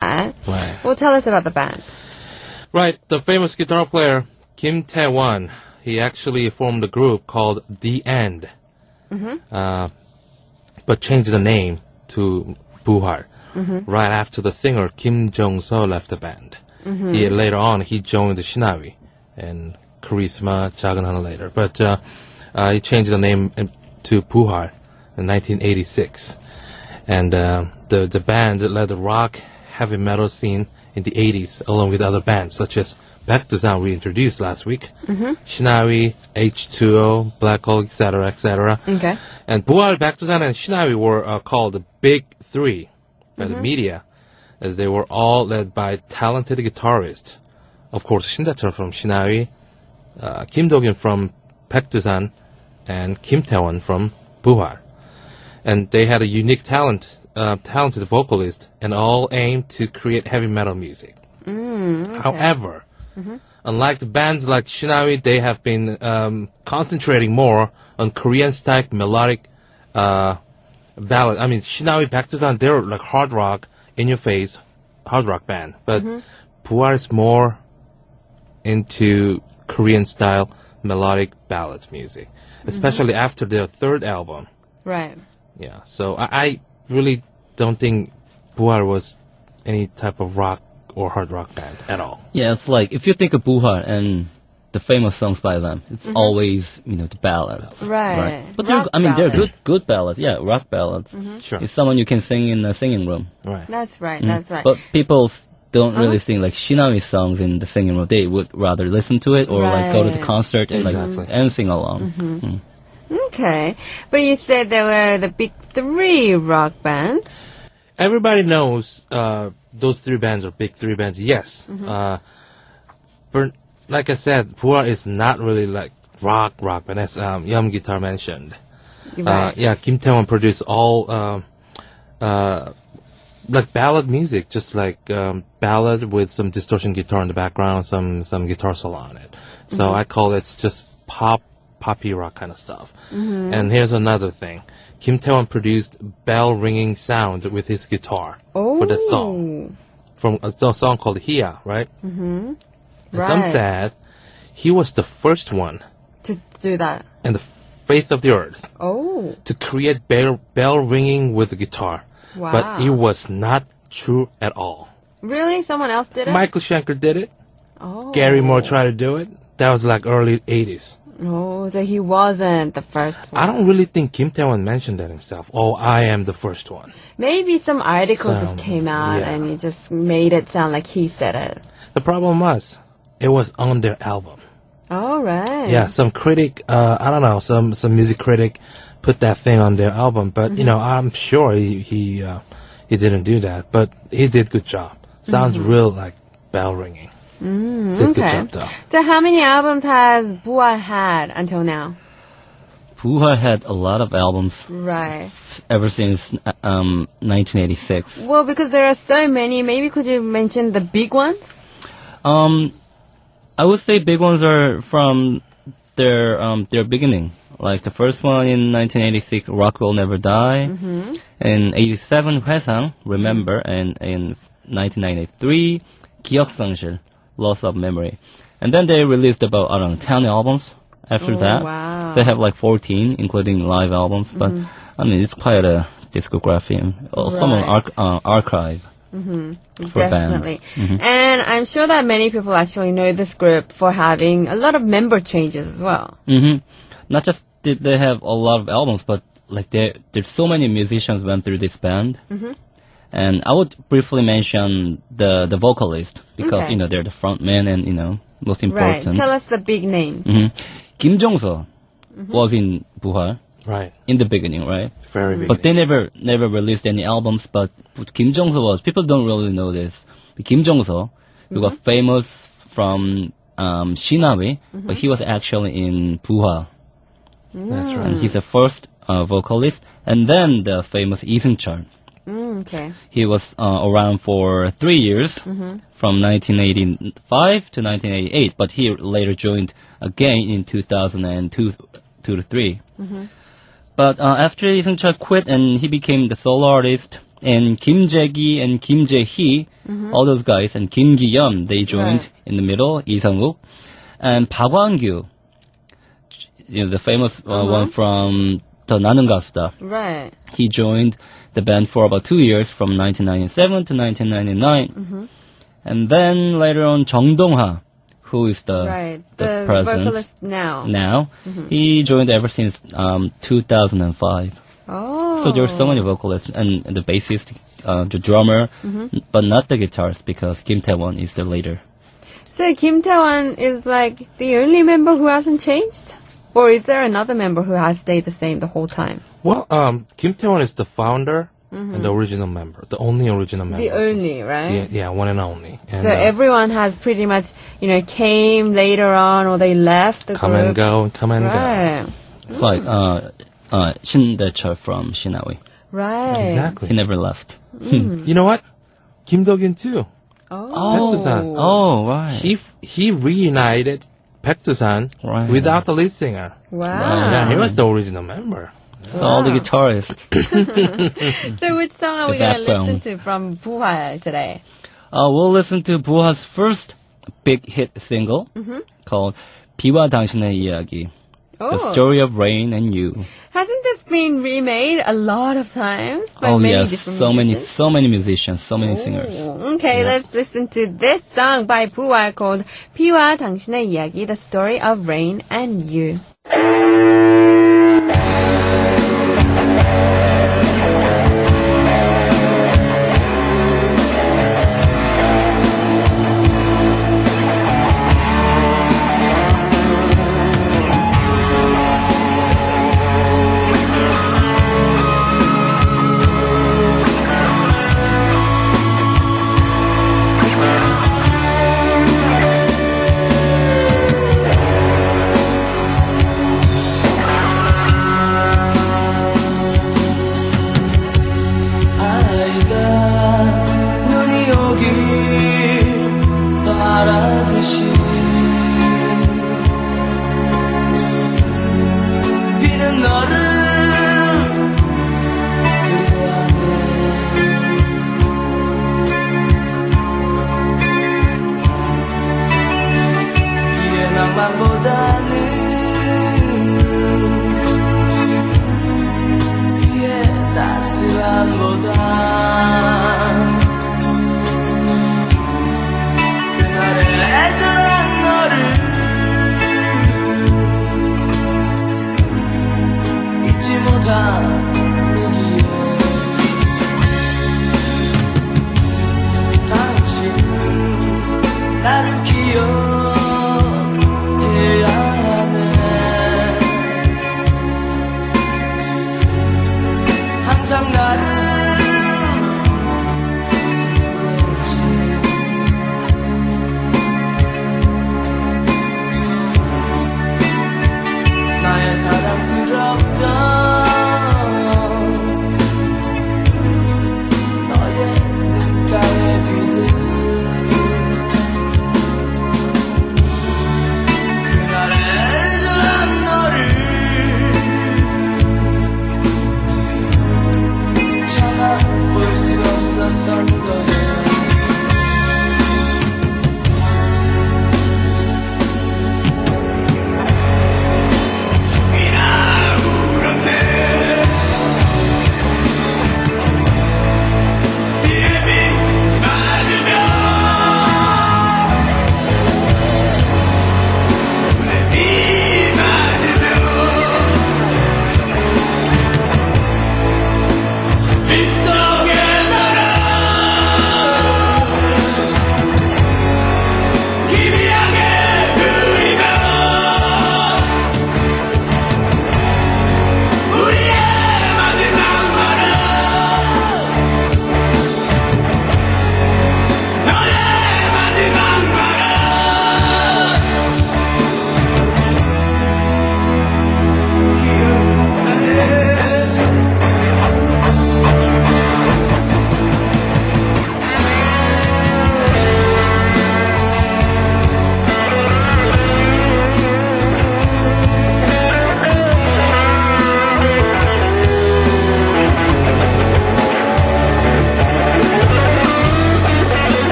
Right. Well, tell us about the band. Right, the famous guitar player Kim Tae-won, he actually formed a group called The End, but changed the name to Buhal right after the singer Kim Jong-seo left the band. Later on, he joined the Shinawi and Charisma, 작은 하늘 later, but he changed the name to Buhal in 1986. And the band led the rock heavy metal scene in the 80s, along with other bands such as Baekdusan we introduced last week, Shinawi, H2O, Black Hole, etc., etc. Okay. And Buhal, Baekdusan, and Shinawi were called the Big Three by the media, as they were all led by talented guitarists. Of course, Shin Dae-chul from Shinawi, Kim Do-gyun from Baekdusan, and Kim Tae-won from Buhal. And they had a unique talented vocalist, and all aimed to create heavy metal music. Okay. However, unlike the bands like Shinawi, they have been concentrating more on Korean-style melodic ballad. I mean, Shinawi, Baekdusan, they're like hard rock, in-your-face hard rock band. But Buhal is more into Korean-style melodic ballads music, especially after their third album. Right. Yeah, so I really don't think Buhal was any type of rock or hard rock band at all. Yeah, it's like, if you think of Buhal and the famous songs by them, it's always, the ballads. Right. But Rock they're good ballads. Yeah, rock ballads. Sure. It's someone you can sing in a singing room. Right. That's right. That's right. But people don't really sing like Shinawi songs in the singing room. They would rather listen to it or like go to the Right. concert and Exactly. and sing along. Okay. But you said there were the big three rock bands. Everybody knows those three bands are big three bands, yes. But like I said, Buhal is not really like rock band, as Yeom Guitar mentioned. Right. Yeah, Kim Tae-won produced all like ballad music, just like ballad with some distortion guitar in the background, some guitar solo on it. So I call it just poppy rock kind of stuff. And here's another thing. Kim Tae-won produced bell ringing sound with his guitar for the song. From a song called Hia, right? And some Right. said he was the first one To do that. in the faith of the earth Oh. to create bell ringing with the guitar. Wow. But it was not true at all. Really? Someone else did it? Michael Schenker did it. Oh. Gary Moore tried to do it. That was like early 80s. Oh, so he wasn't the first one. I don't really think Kim Tae-won mentioned that himself. Oh, I am the first one. Maybe some article just Some- came out yeah. and he just made it sound like he said it. The problem was, it was on their album. All right. Yeah, some critic, I don't know, some music critic put that thing on their album, but I'm sure he didn't do that, but he did good job. Sounds real like bell ringing. Did good Okay. job though. So how many albums has Buhal had until now? Buhal had a lot of albums Right. ever since 1986. Well, because there are so many, maybe could you mention the big ones? I would say big ones are from their beginning. Like the first one in 1986, Rock Will Never Die. In 87, 회상, Remember. And in 1993, 기억상실, Loss of Memory. And then they released about, 10 albums after that. wow. They have like 14, including live albums. But, it's quite a discography. Some Right. archive. For a band. Definitely. And I'm sure that many people actually know this group for having a lot of member changes as well. Not just did they have a lot of albums, but like there's so many musicians went through this band. And I would briefly mention the vocalist because Okay. they're the front man and most Right. important. Tell us the big names. Kim Jong-seo was in Buhal Right. in the beginning, right? Very big. But they never released any albums. But Kim Jong-seo was, people don't really know this. Kim Jong-seo, who got famous from Shinawi, but he was actually in Buhal. That's And right. he's the first vocalist. And then the famous Seung-shik. Okay. He was around for 3 years, from 1985 to 1988, but he later joined again in 2002 to 3. But after Seung-shik quit and he became the solo artist, and Kim Jae-gi and Kim Jae-hee all those guys, and Kim Gi-yeom, they joined Right. in the middle, Lee Sung-wook, and Park Hwan-gyu, the famous one from the 나는 가수다. Right. He joined the band for about 2 years, from 1997 to 1999. And then later on, Jung Dong-ha, who is Right. The president vocalist now. now, he joined ever since 2005. Oh. So there are so many vocalists, and the bassist, the drummer, but not the guitarist, because Kim Tae-won is the leader. So Kim Tae-won is like the only member who hasn't changed? Or is there another member who has stayed the same the whole time? Well, Kim Tae-won is the founder and the original member, the only original member. The only, right? Yeah, one and only. And, So everyone has pretty much, came later on or they left the come group. and go, come and go. Right. It's like Shin Dae-chul from Shinawi. Right. Exactly. He never left. You know what? Kim Do-gyun too. Baek-do-san. Oh, right. He reunited Baek-do-san Right. without the lead singer. Wow. Yeah, he was the original member. So all the guitarists. So which song are we The going to backbone. listen to from Buhal today? We'll listen to Buha's first big hit single called 비와 당신의 이야기. The story of rain and you. Hasn't this been remade a lot of times by Oh many yes, different so musicians? many musicians, so many singers. Okay, let's listen to this song by Buhal called 비와 당신의 이야기, the story of rain and you.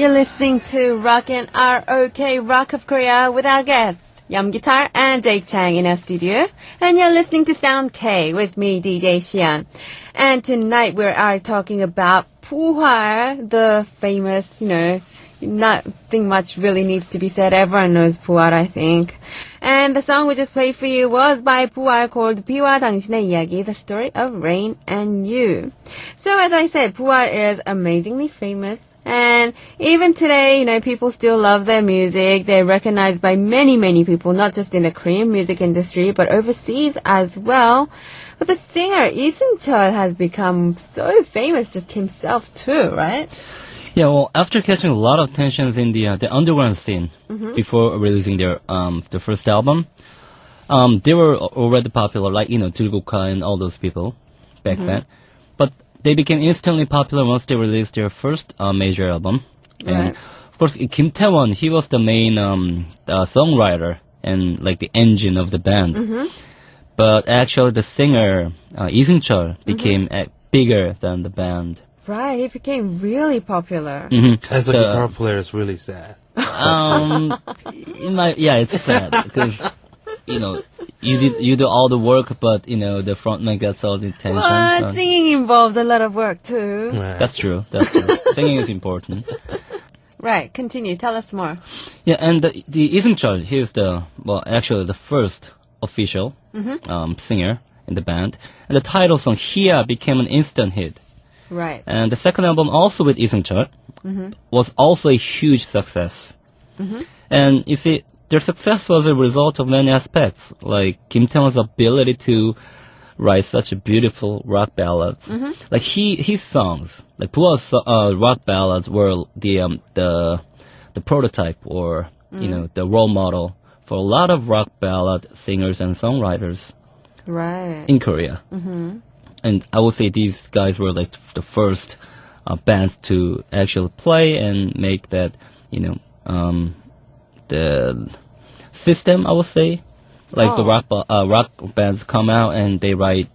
You're listening to Rockin' R-O-K, Rock of Korea, with our guests, Yeom Guitar and Jake Chang in our studio. And you're listening to Sound K with me, DJ Xian. And tonight we are talking about Puhwar, the famous, nothing much really needs to be said. Everyone knows Puhwar, I think. And the song we just played for you was by Puhwar called 비와 당신의 이야기, the story of Rain and You. So as I said, Puhwar is amazingly famous. And even today, people still love their music. They're recognized by many, many people, not just in the Korean music industry, but overseas as well. But the singer, Lee Seung-shik, has become so famous just himself too, right? Yeah, well, after catching a lot of attention in the underground scene before releasing their first album, they were already popular, like, 들국화 and all those people back then. But they became instantly popular once they released their first major album. Right. And of course, Kim Tae-won, he was the main songwriter and like the engine of the band. But actually, the singer Lee Seung-shik became bigger than the band. Right, he became really popular. As a guitar player, it's really sad. It's sad because you do all the work, but the frontman gets all the attention. What? Singing involves a lot of work too. Right. That's true. Singing is important. Right, continue. Tell us more. Yeah, and the Lee Seung-shik, he's the first official singer in the band, and the title song "Hia" became an instant hit. Right. And the second album, also with Lee Seung-shik, was also a huge success. And you see, their success was a result of many aspects, like Kim Tae-won's ability to write such beautiful rock ballads. Like his songs, like Puhwa's rock ballads, were the prototype or the role model for a lot of rock ballad singers and songwriters in Korea. And I would say these guys were like the first bands to actually play and make that, the system, I would say. Like the rock bands come out and they write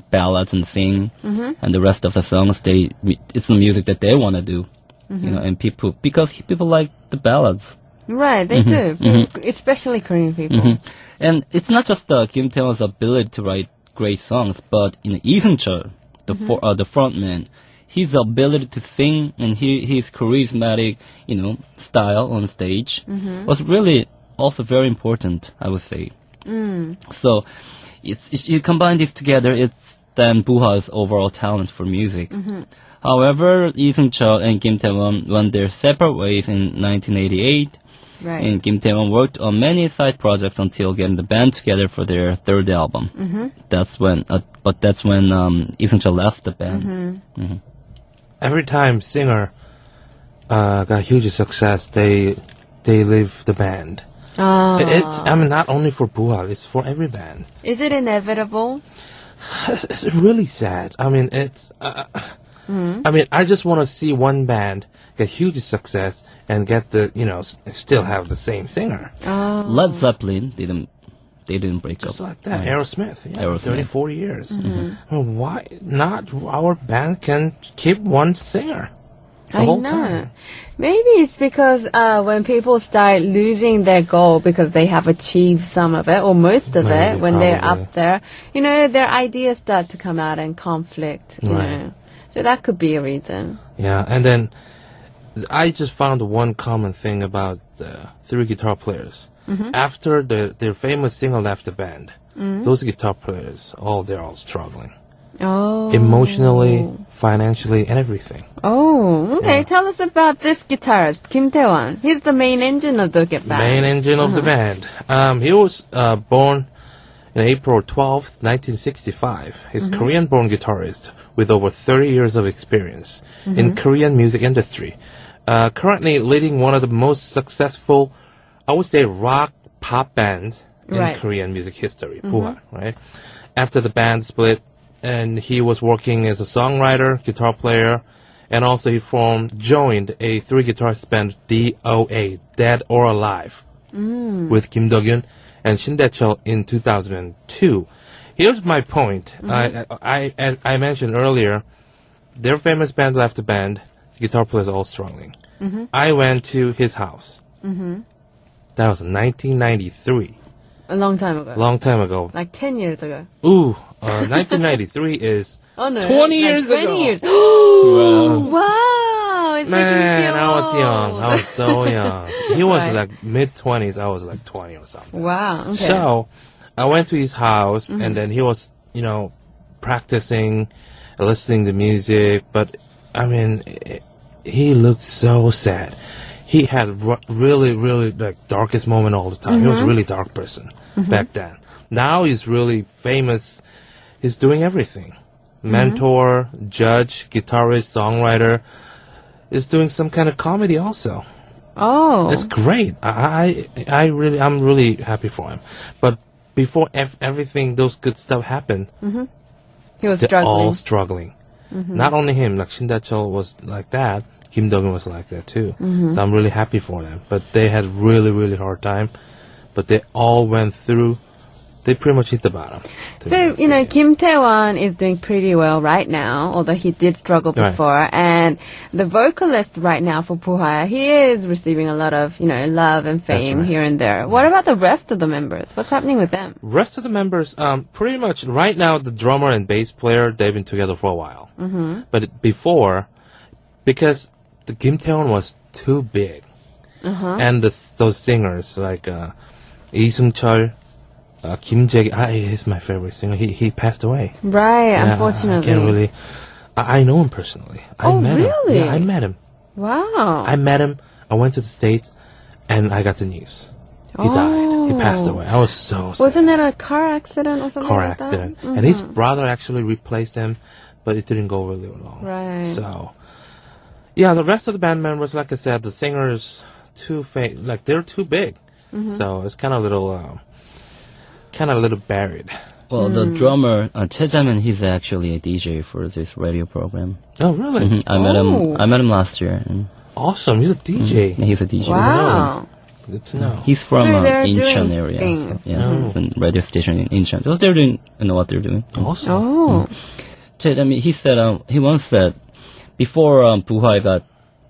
ballads and sing, and the rest of the songs, it's the music that they want to do, and because people like the ballads. Right, they do, especially Korean people. And it's not just Kim Tae-won's ability to write great songs, but Lee Seung-shik, the frontman, his ability to sing and his charismatic, style on stage was really also very important, I would say. So, you combine these together, it's then Puhwa's overall talent for music. However, Lee Seung-shik and Kim Tae-won went their separate ways in 1988. Right. And Kim Tae-won worked on many side projects until getting the band together for their third album. That's when Lee Seung-shik left the band. Every time singer got huge success, they leave the band. It's not only for Puhwa, it's for every band. Is it inevitable? It's really sad. I just want to see one band get huge success and get still have the same singer. Led Zeppelin didn't break up. Just like that. Right. Aerosmith, 30, 40 years. Why not our band can keep one singer the whole time? Maybe it's because when people start losing their goal because they have achieved some of it or most of it when they're up there, their ideas start to come out and conflict, Right. So that could be a reason. Yeah, and then I just found one common thing about the three guitar players. After their famous singer left the band, those guitar players, they're all struggling. Emotionally, financially, and everything. Okay. Yeah. Tell us about this guitarist, Kim Tae-won. He's the main engine of the band. Main engine of the band. He was born on April 12th, 1965. He's a Korean-born guitarist with over 30 years of experience in Korean music industry. Currently leading one of the most successful, I would say, rock pop bands in Korean music history, Puhwa, right? After the band split, and he was working as a songwriter, guitar player, and also he joined a three-guitarist band, DOA, Dead or Alive, with Kim Do-gyun and Shin Dae-chul in 2002. Here's my point. I mentioned earlier, their famous band left the band, the guitar players are all struggling. I went to his house. That was 1993. A long time ago. Long time ago. Like 10 years ago. Ooh, 1993 is Oh no. 20 years 20 ago. years. Wow. It's making me Man, feel I was young. old. I was so young. He was Right. like mid-20s. I was like 20 or something. Wow. Okay. So, I went to his house, and then he was, practicing, listening to music. But, I mean, he looked so sad. He had really, really, like, darkest moment all the time. He was a really dark person back then. Now he's really famous. He's doing everything. Mentor, judge, guitarist, songwriter. Is doing some kind of comedy also. Oh. It's great. I'm really happy for him. But before everything, those good stuff happened, He was they're struggling. all struggling. Not only him, like Shin Da-chul was like that, Kim Do-geun was like that too. So I'm really happy for them. But they had really, really hard time. But they all went through. They pretty much hit the bottom. So, Kim Tae-won is doing pretty well right now, although he did struggle Right. before. And the vocalist right now for Puha, he is receiving a lot of, love and fame right. here and there. What about the rest of the members? What's happening with them? Rest of the members, pretty much right now, the drummer and bass player, they've been together for a while. But before, because the Kim Tae-won was too big, and those singers like Lee Seung-chul, Kim Jae, he's my favorite singer. He passed away. Right, Yeah, unfortunately. I can't really. I know him personally. I met really? him. Yeah, I met him. Wow. I met him. I went to the States, and I got the news. He died. He passed away. I was so sad. Wasn't that a car accident or something Car like accident. that? And his brother actually replaced him, but it didn't go really long. Right. So, yeah, the rest of the band members, like I said, the singers, they're too big. So it's kind of a little buried. Well, the drummer, Choi Jae-min, he's actually a DJ for this radio program. Oh, really? I met him last year. And Awesome. He's a DJ. he's a DJ. Wow. Good to know. He's from So they're Incheon doing area. things. So, yeah, it's a radio station in Incheon. So they're doing, what they're doing. Awesome. Oh. Choi Jae-min, he said, he once said, before Buhai got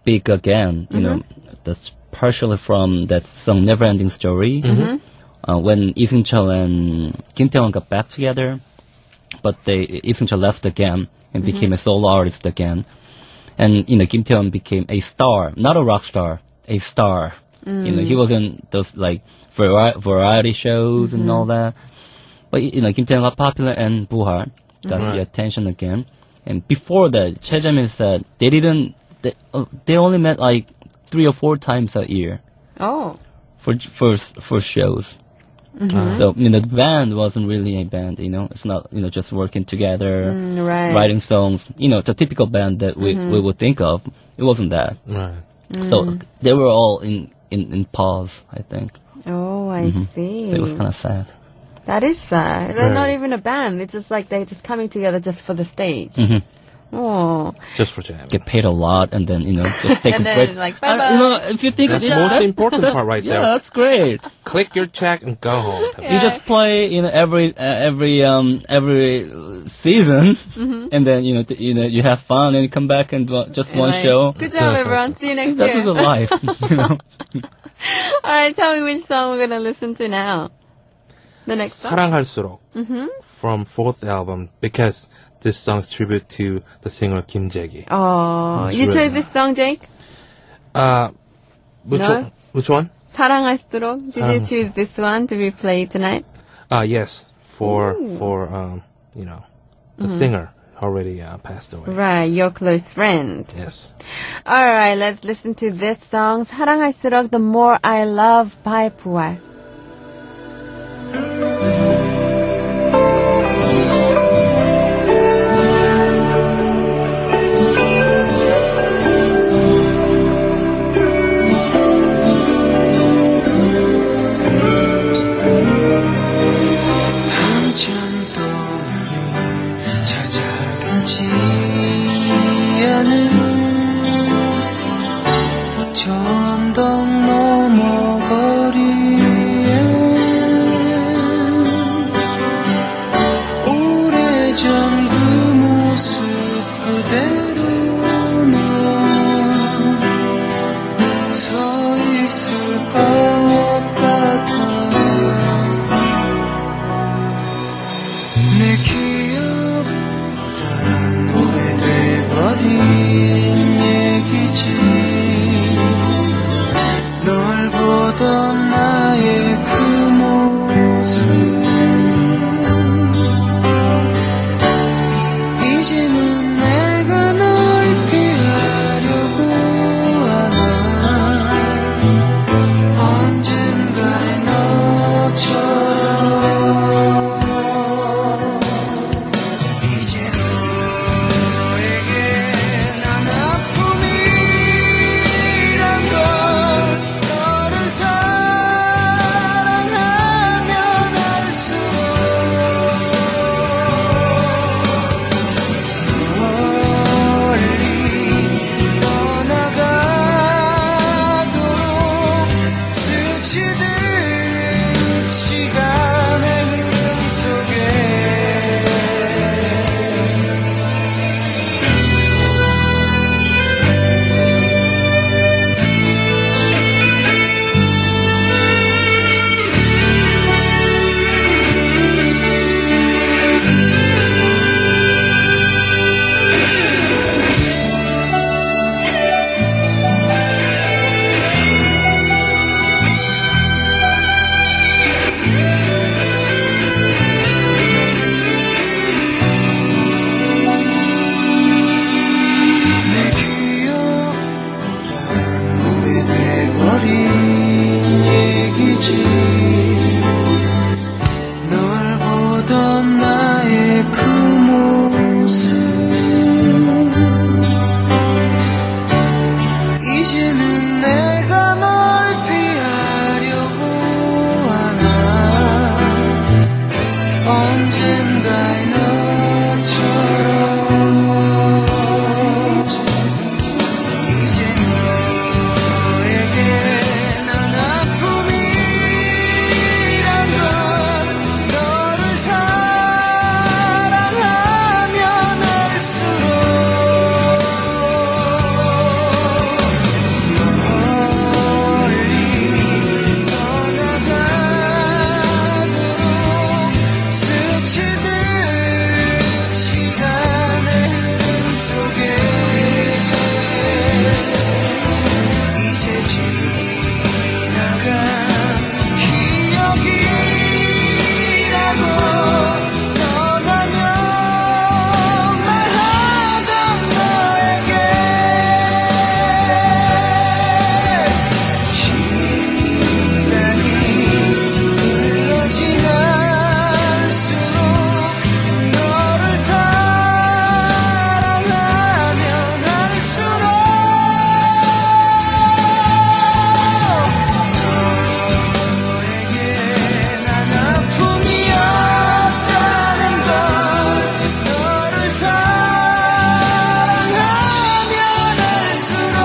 big again, that's partially from that song Never Ending Story. When Lee Seung-chul and Kim Tae-won got back together, but Lee Seung-chul left again and became a solo artist again. And, Kim Tae-won became a star, not a rock star, a star. He wasn't those, like, variety shows and all that. But, Kim Tae-won got popular and Buhar got the attention again. And before that, Choi Jae-min said they only met, like, 3 or 4 times a year Oh. for shows. So, the band wasn't really a band, It's not, just working together, Right. writing songs. It's a typical band that we would think of. It wasn't that. Right. So they were all in pause, I think. Oh, I see. So it was kind of sad. That is sad. They're Right. not even a band. It's just like they're just coming together just for the stage. Oh. Just for jamming. Get paid a lot and then, just take And a then, break. like, bye-bye. If you think That's the most important part right yeah, there. that's great. Click your check and go home. You just play, every season, and then you have fun and you come back and do just one Like, show. Good job, everyone. See you next That's a year. good life. All right, tell me which song we're gonna listen to now. The next song. 사랑할수록 from 4th album, because this song's tribute to the singer Kim Jae-gi. Oh, It's you really chose this song, Jake? Which one? 사랑할수록. Did you choose this one to be played tonight? Yes, for the singer already passed away. Right, your close friend. Yes. All right, let's listen to this song. 사랑할수록, The More I Love by 부활. 한참 동안을 찾아가지 않은 저 언덕 넘어 거리 널 보던 나의 그 모습 이제는 내가 널 피하려고 하나 언젠가의 너처럼 이제 너에게 난 아픔이란 걸 너를 사랑하면 할수록 멀리 떠나가도록 스치듯 시간의 흐름 속에 이제 지나간 기억이라고 떠나면 말하던 너에게 시간이 흘러 지날수록 너를 사랑하면 할수록 너에게 난 아픔이었다는 걸 너를 사랑하면 할수록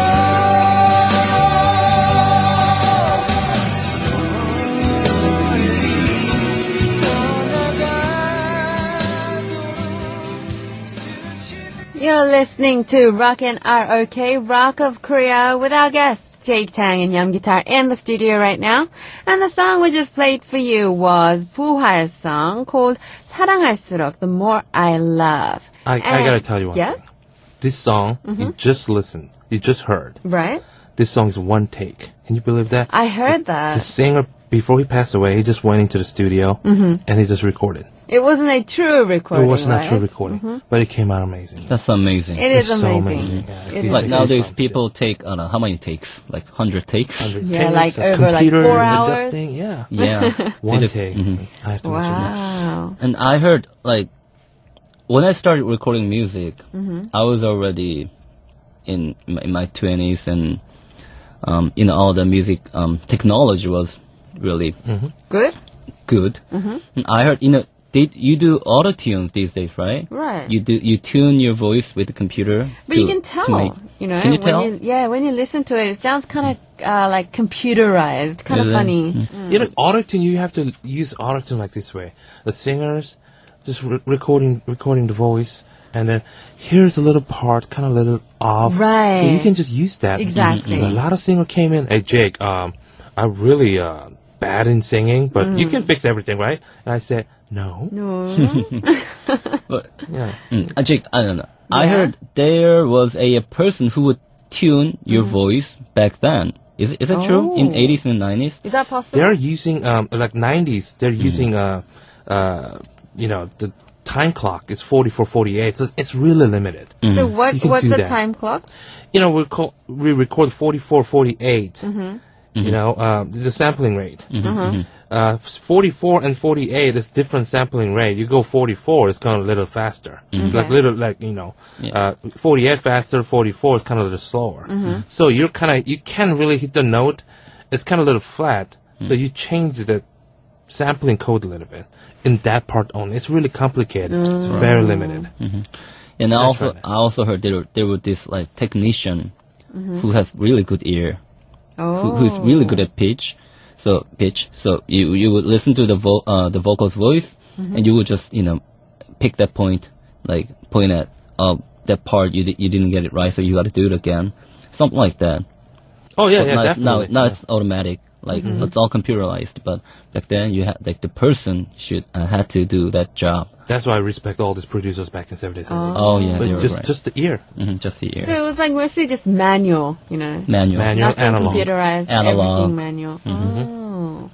You're listening to Rockin' ROK, Rock of Korea, with our guests, Jake Chang and Yeom Guitar in the studio right now. And the song we just played for you was 부활's song called 사랑할수록, The More I Love. I gotta tell you one Yeah? thing. This song, you just listened, you just heard. Right? This song is one take. Can you believe that? I heard The that. singer, before he passed away, he just went into the studio and he just recorded. It wasn't a true recording, It was not right? true recording, but it came out amazing. That's amazing. It is It's so amazing. amazing. Yeah. It These is Like days, nowadays, songs, people take, I don't know, how many takes? Like 100 takes? 100 Yeah, takes, like a over, like, computer 4 hours. adjusting, yeah. Yeah. One They just- take. I have to mention that. Wow. And I heard, like, when I started recording music, I was already in my 20s, and all the music technology was really Good? good. And I heard, you do auto tunes these days, right? Right. You tune your voice with the computer. But you can tell, make- you know. Can you when tell? when you listen to it, it sounds kind of like computerized, kind of Is it? funny. You know, autotune, you have to use autotune like this way. The singers just recording the voice, and then here's a little part, kind of a little off. Right. You can just use that. Exactly. A lot of singers came in. Hey, Jake, I'm really bad in singing, but you can fix everything, right? And I said, no. No. But, Yeah. Jake, I don't know. I Yeah. heard there was a person who would tune your voice back then. Is it true? In Oh. 80s and 90s? Is that possible? They're using, like 90s, they're using, the time clock is 44, 48. So it's really limited. So You can what's do the that. time clock? We record 44, 48. The sampling rate. 44 and 48 is different sampling rate. You go 44, it's kind of a little faster. Okay. 48 faster, 44 is kind of a little slower. So you can't really hit the note. It's kind of a little flat. So you change the sampling code a little bit in that part only. It's really complicated. It's very limited. And I That's right. also heard there was this like technician who has really good ear, who's really good at pitch. So you would listen to the vocal's voice, and you would just pick that point, like point at that part you didn't get it right, so you got to do it again, something like that. Oh yeah, But yeah, now, definitely. now it's automatic. Like it's all computerized, but back then you had the person had to do that job. That's why I respect all these producers back in 70s. and 80s. Oh yeah, But they were just right. just the ear. Just the ear. So it was like mostly just manual, Manual. Manual. Nothing analog. computerized, Analog. everything manual. Oh.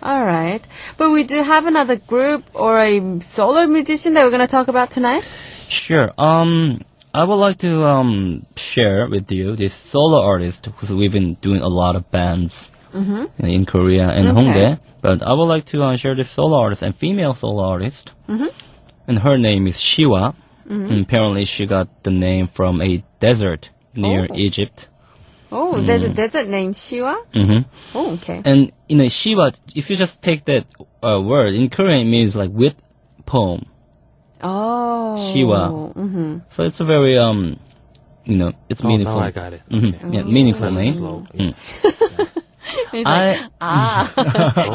All right. But we do have another group or a solo musician that we're going to talk about tonight. Sure. I would like to share with you this solo artist because we've been doing a lot of bands in Korea and Okay. Hongdae. But I would like to share this solo artist and female solo artist. And her name is Shiwa. And apparently she got the name from a desert near Oh. Egypt. Oh, there's a desert named Shiwa? Oh, okay. And Shiwa, if you just take that word, in Korean it means like with poem. Oh. Shiwa. So it's a very, it's Oh, meaningful. now I got it. Yeah, meaningful Lemon name. slow. He's like,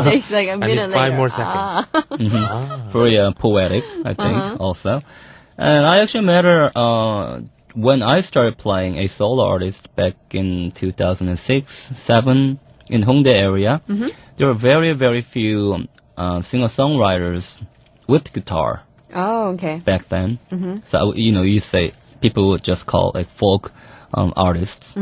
Jake's like a I minute need 5 later. more seconds. Very poetic, I think, also. And I actually met her when I started playing a solo artist back in 2006-07 in Hongdae area. There were very, very few singer-songwriters with guitar Oh, okay. back then. So, you say people would just call like folk artists.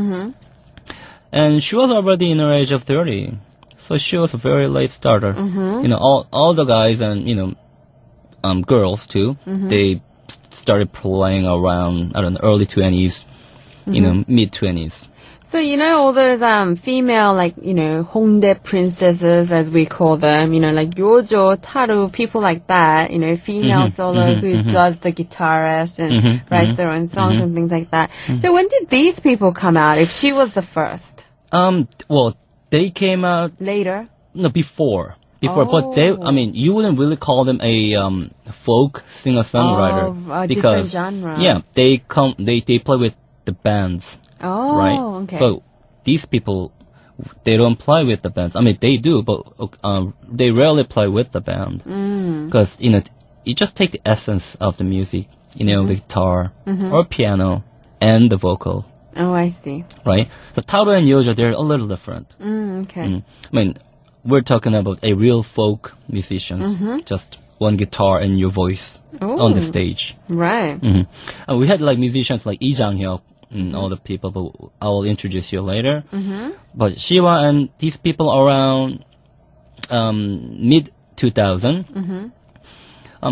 And she was already in her age of 30. So she was a very late starter. All the guys and, girls too, they started playing around, I don't know, early 20s, mid 20s. So, all those female, like, Hongdae princesses, as we call them, like Yojo, Taru, people like that, female solo who does the guitarist and writes their own songs and things like that. So when did these people come out, if she was the first? Well, they came out Later? no before, but they, you wouldn't really call them a folk singer-songwriter Oh, a different because genre. yeah, they play with the bands. Oh, Right? okay. But these people, they don't play with the bands. They do, but they rarely play with the band. Because, you just take the essence of the music, the guitar or piano and the vocal, Oh, I see. right? So Taru and Yojo, they're a little different. Okay. We're talking about a real folk musicians, just one guitar and your voice on the stage. Right. And we had like musicians like Lee Jang-hyuk and all the people, but I will introduce you later. But Shiwa and these people around mid 2000,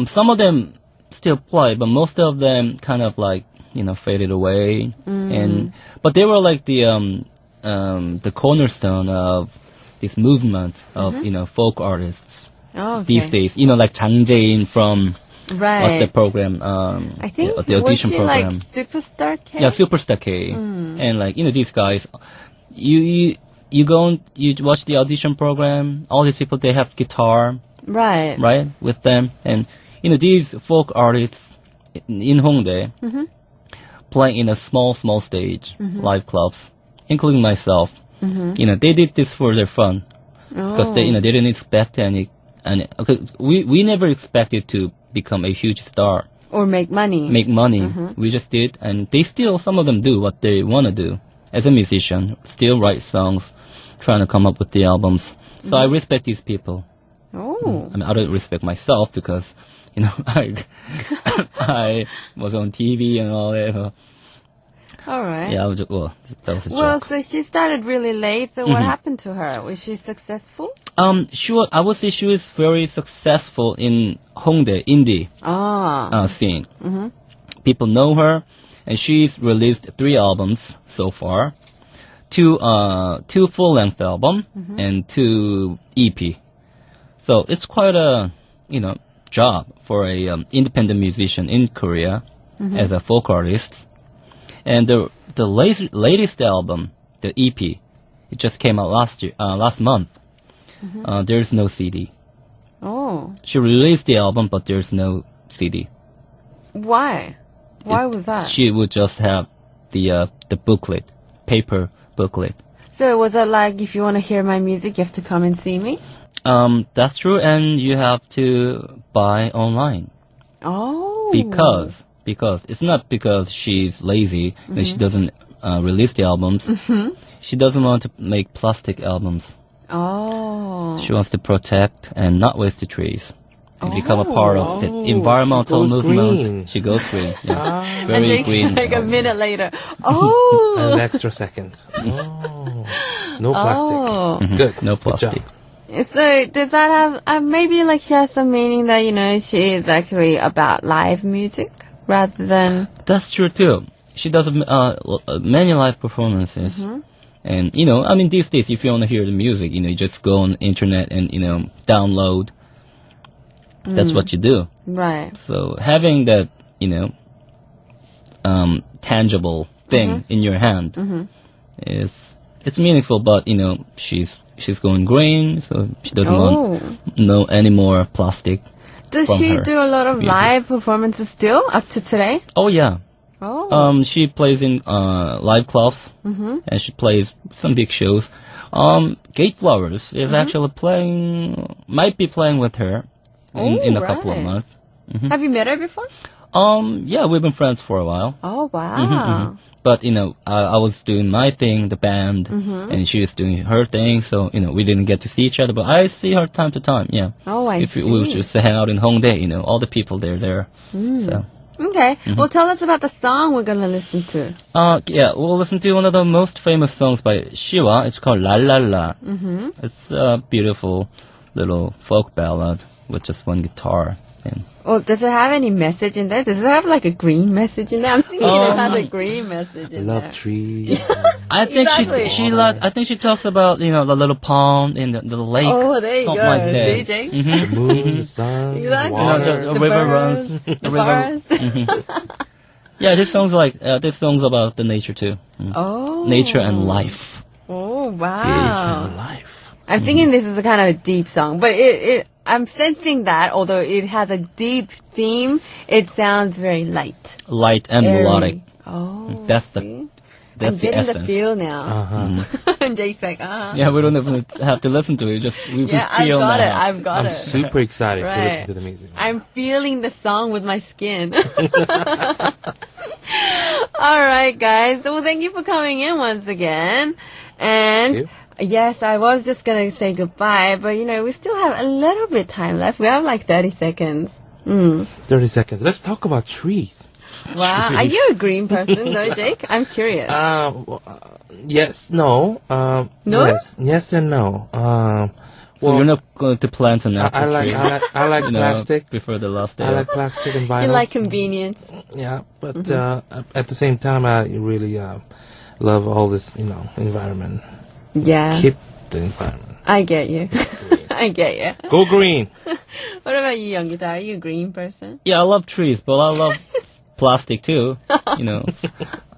some of them still play, but most of them kind of like faded away. But they were like the cornerstone of this movement of folk artists Oh, okay. these days. Like Chang from. Right. What's the program? I think, the audition was she program. like Superstar K? Yeah, Superstar K. And like, these guys, you go and you watch the audition program, all these people, they have guitar, Right. with them. And, these folk artists in Hongdae playing in a small stage, live clubs, including myself. They did this for their fun. Because they didn't expect any, okay, we never expected to become a huge star. Or make money. We just did, and they still, some of them do what they want to do as a musician, still write songs, trying to come up with the albums. So I respect these people. Oh. I don't respect myself because, I was on TV and all that. All right. Yeah, that was a Well, joke. so she started really late, so what happened to her? Was she successful? I would say she was very successful in Hongdae indie scene. People know her, and she's released 3 albums so far, 2 full-length album and 2 EP. So it's quite a job for a independent musician in Korea as a folk artist. And the latest album, the EP, it just came out last month. There's no CD. Oh. She released the album, but there's no CD. Why? Why was that? She would just have the booklet, paper booklet. So was it like, if you want to hear my music, you have to come and see me? That's true, and you have to buy online. Oh. Because it's not because she's lazy and she doesn't release the albums. She doesn't want to make plastic albums. Oh. She wants to protect and not waste the trees. And become a part of the environmental she goes movement. green. She goes green. Yeah. And Very then green. like a minute later. Oh. An extra seconds. Oh. No plastic. Oh. Good. No Good job. plastic. So does that have maybe like she has some meaning that she is actually about live music rather than That's true too. She does many live performances. And, you know, I mean, these days, if you want to hear the music, you know, you just go on the internet and, you know, download. That's what you do. Right. So having that, you know, tangible thing in your hand it's meaningful, but, you know, she's going green, so she doesn't want no any more plastic. Does from she her do a lot of music. live performances still up to today? Oh, yeah. Oh. She plays in live clubs, and she plays some big shows. GateFlowers is actually might be playing with her in a couple of right. months. Have you met her before? Yeah, we've been friends for a while. Oh, wow. But, you know, I was doing my thing, the band, and she was doing her thing, so, you know, we didn't get to see each other, but I see her time to time, yeah. Oh, I if see. we would just hang out in Hongdae, you know, all the people there. So, Okay. Well, tell us about the song we're going to listen to. yeah, we'll listen to one of the most famous songs by Shiwa. It's called La La La. It's a beautiful little folk ballad with just one guitar. And Oh, does it have any message in there? Does it have like a green message in there? I'm thinking it has a green message in Love there. trees. I think Exactly. I think she talks about, you know, the little pond in the lake. Oh, there you something go. like that. See, Jake? The moon, the sun, Exactly. the You know, water. the river runs. The river. forest. Yeah, this song's about the nature too. Oh. Nature and life. Oh, wow. Nature, life. I'm thinking this is a kind of a deep song, but I'm sensing that although it has a deep theme, it sounds very light. Light and Airy. melodic. Oh. That's the see? that's I'm the getting essence. the feel now. Uh-huh. And Jake's like, Yeah, we don't even have to listen to it. Just we Yeah, I've feel got it. now. I've got I'm it. super excited to Right. listen to the music. I'm feeling the song with my skin. All right, guys. Well, thank you for coming in once again. And Thank yes, I was just going to say goodbye, but you know, we still have a little bit time left. We have like 30 seconds. 30 seconds. Let's talk about trees. Wow. Are you a green person though, Jake? I'm curious. Yes, no. No? Yes and no. So Well, you're not going to plant an apple I like tree, I like you know, plastic. before the last day. I like plastic and vinyl. You like convenience. Yeah, but at the same time, I really love all this, you know, environment. Yeah. Keep the environment. I get you. I get you. Go green. What about you, young guitar? Are you a green person? Yeah, I love trees, but I love plastic too. You know,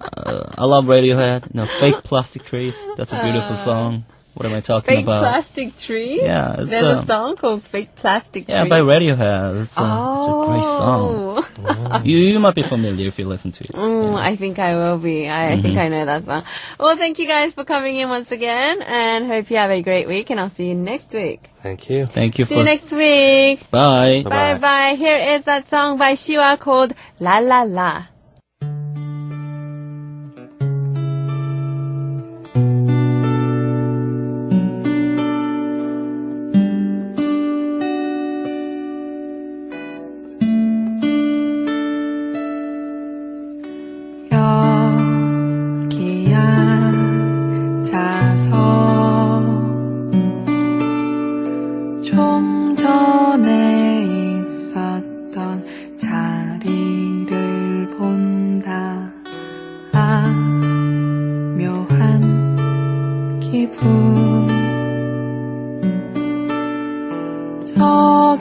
I love Radiohead. You know, fake plastic trees. That's a beautiful song. What am I talking Fake about? plastic trees? Yeah, it's, There's a song called Fake Plastic Trees. Yeah, by Radiohead. It's a great song. Oh. You might be familiar if you listen to it. I think I will be. I think I know that song. Well, thank you guys for coming in once again, and hope you have a great week, and I'll see you next week. Thank you. Thank you See for. you next week. Bye. Bye-bye. Bye-bye. Here is that song by Shiwa called La La La. 여기 앉아서 좀 전에 있었던 자리를 본다. 아, 묘한 기분.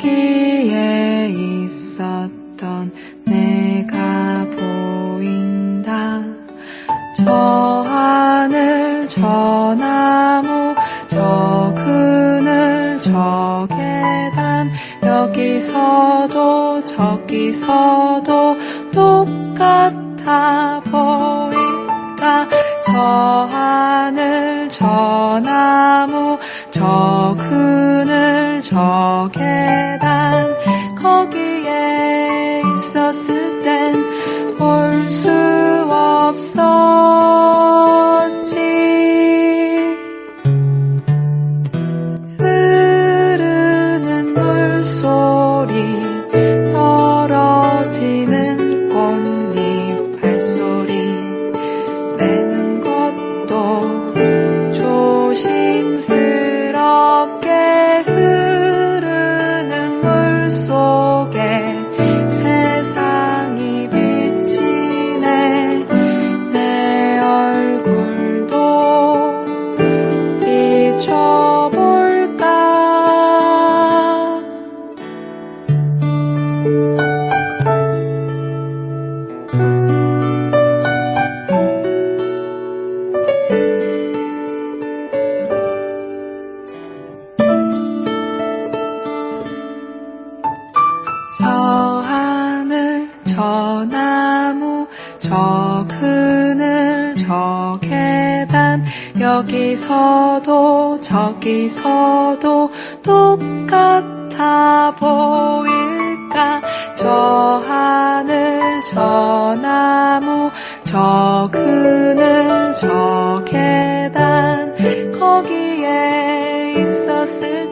저기에 있었던 내가 보인다. 저 하늘 저 나무 저 그늘 저 계단 여기서도 저기서도 똑같아 보일까. 저 하늘 저 나무 저 그늘 저 계단 거기에 있었을 땐 볼 수 없었지. 흐르는 물소리 떨어지는 꽃잎 발소리 내는 것도 조심스럽게 흐르는 물 속에 세상이 비치네. 내 얼굴 저 나무 저 그늘 저 계단 여기서도 저기서도 똑같아 보일까 저 하늘 저 나무 저 그늘 저 계단 거기에 있었을